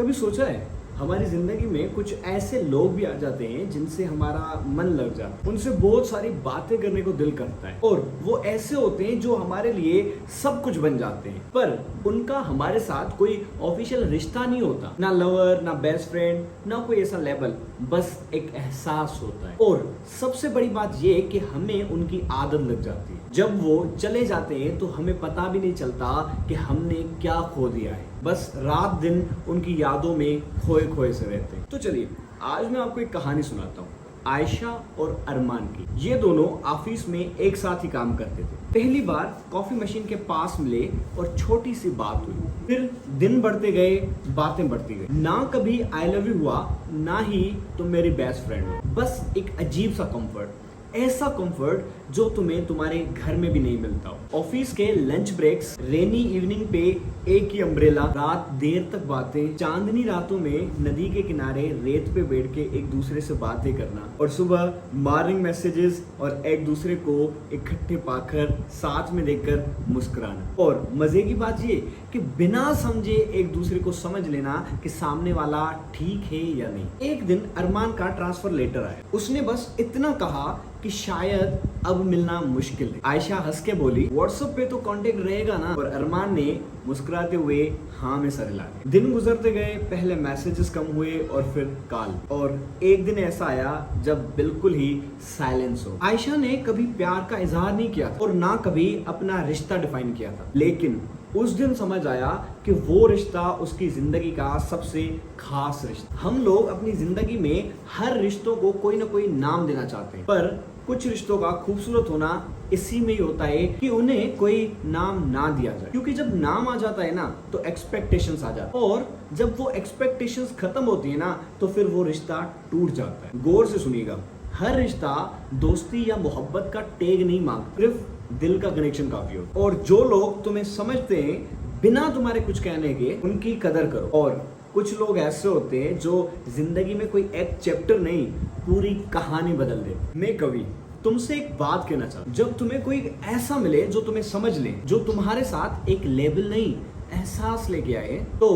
कभी सोचा है हमारी जिंदगी में कुछ ऐसे लोग भी आ जाते हैं जिनसे हमारा मन लग जाता है, उनसे बहुत सारी बातें करने को दिल करता है और वो ऐसे होते हैं जो हमारे लिए सब कुछ बन जाते हैं, पर उनका हमारे साथ कोई ऑफिशियल रिश्ता नहीं होता, ना लवर, ना बेस्ट फ्रेंड, ना कोई ऐसा लेवल, बस एक एहसास होता है। और सबसे बड़ी बात ये कि हमें उनकी आदत लग जाती है। जब वो चले जाते हैं तो हमें पता भी नहीं चलता कि हमने क्या खो दिया है, बस रात दिन उनकी यादों में खोए खोए से रहते हैं। तो चलिए आज मैं आपको एक कहानी सुनाता हूँ, आयशा और अरमान की। ये दोनों ऑफिस में एक साथ ही काम करते थे। पहली बार कॉफी मशीन के पास मिले और छोटी सी बात हुई, फिर दिन बढ़ते गए, बातें बढ़ती गई। ना कभी आई लव यू हुआ, ना ही तुम मेरी बेस्ट फ्रेंड हो, बस एक अजीब सा कंफर्ट, ऐसा कंफर्ट जो तुम्हें तुम्हारे घर में भी नहीं मिलता हो। ऑफिस के लंच ब्रेक्स, रेनी इवनिंग पे एक ही अम्ब्रेला, रात देर तक बातें, चांदनी रातों में नदी के किनारे रेत पे बैठ के एक दूसरे से बातें करना, और सुबह मॉर्निंग मैसेजेस और एक दूसरे को इकट्ठे पाकर साथ में देखकर मुस्कुराना। और मजे की बात ये कि बिना समझे एक दूसरे को समझ लेना कि सामने वाला ठीक है या नहीं। एक दिन अरमान का ट्रांसफर लेटर आया, उसने बस इतना कहा कि शायद अब मिलना मुश्किल है। आयशा हंस के बोली, व्हाट्सएप पे तो कांटेक्ट रहेगा ना। और अरमान ने मुस्कुराते हुए हाँ में सर हिला दिया। दिन गुजरते गए, पहले मैसेजेस कम हुए और फिर कॉल, और एक दिन ऐसा आया जब बिल्कुल ही साइलेंस हो। आयशा ने कभी प्यार का इजहार नहीं किया था और ना कभी अपना रिश्ता डिफाइन किया था, लेकिन उस दिन समझ आया कि वो रिश्ता उसकी जिंदगी का सबसे खास रिश्ता। हम लोग अपनी जिंदगी में हर रिश्तों को कोई ना कोई नाम देना चाहते हैं, पर कुछ रिश्तों का खूबसूरत होना इसी में ही होता है कि उन्हें कोई नाम ना दिया जाए, क्योंकि जब नाम आ जाता है ना तो एक्सपेक्टेशंस आ जाती है, और जब वो एक्सपेक्टेशंस खत्म होती है ना तो फिर वो रिश्ता टूट जाता है। गौर से सुनिएगा, हर रिश्ता दोस्ती या मोहब्बत का टैग नहीं मांगता, सिर्फ दिल का कनेक्शन काफी होता है। और जो लोग तुम्हें समझते हैं बिना तुम्हारे कुछ कहने के, उनकी कदर करो। और कुछ लोग ऐसे होते हैं जो जिंदगी में कोई एक चैप्टर नहीं, पूरी कहानी बदल दे। मैं कवि तुमसे एक बात कहना चाहता हूं, जब तुम्हें कोई ऐसा मिले जो तुम्हें समझ ले, जो तुम्हारे साथ एक लेवल नहीं एहसास लेके आए, तो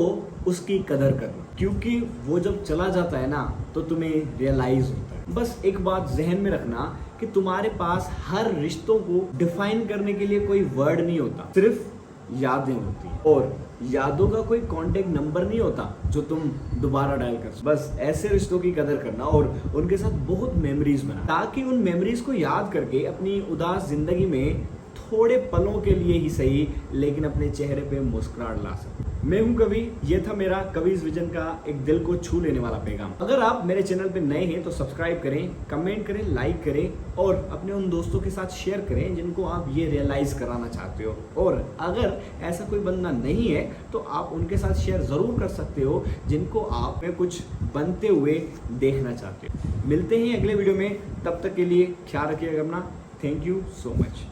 उसकी कदर करना, क्योंकि वो जब चला जाता है ना तो तुम्हें रियलाइज होता है। बस एक बात जहन में रखना कि तुम्हारे पास हर रिश्तों को डिफाइन करने के लिए कोई वर्ड नहीं होता, सिर्फ यादें होती हैं। और यादों का कोई कांटेक्ट नंबर नहीं होता जो तुम दोबारा डायल कर। बस ऐसे रिश्तों की कदर करना और उनके साथ बहुत मेमोरीज बना, ताकि उन मेमोरीज को याद करके अपनी उदास जिंदगी में थोड़े पलों के लिए ही सही, लेकिन अपने चेहरे पे मुस्कुराहट ला सके। मैं हूं कवि, ये था मेरा कविज विजन का एक दिल को छू लेने वाला पैगाम। अगर आप मेरे चैनल पे नए हैं तो सब्सक्राइब करें, कमेंट करें, लाइक करें और अपने उन दोस्तों के साथ शेयर करें जिनको आप ये रियलाइज कराना चाहते हो। और अगर ऐसा कोई बंदा नहीं है तो आप उनके साथ शेयर जरूर कर सकते हो जिनको आप में कुछ बनते हुए देखना चाहते हो। मिलते हैं अगले वीडियो में, तब तक के लिए ख्याल रखिएगा अपना। Thank you so much.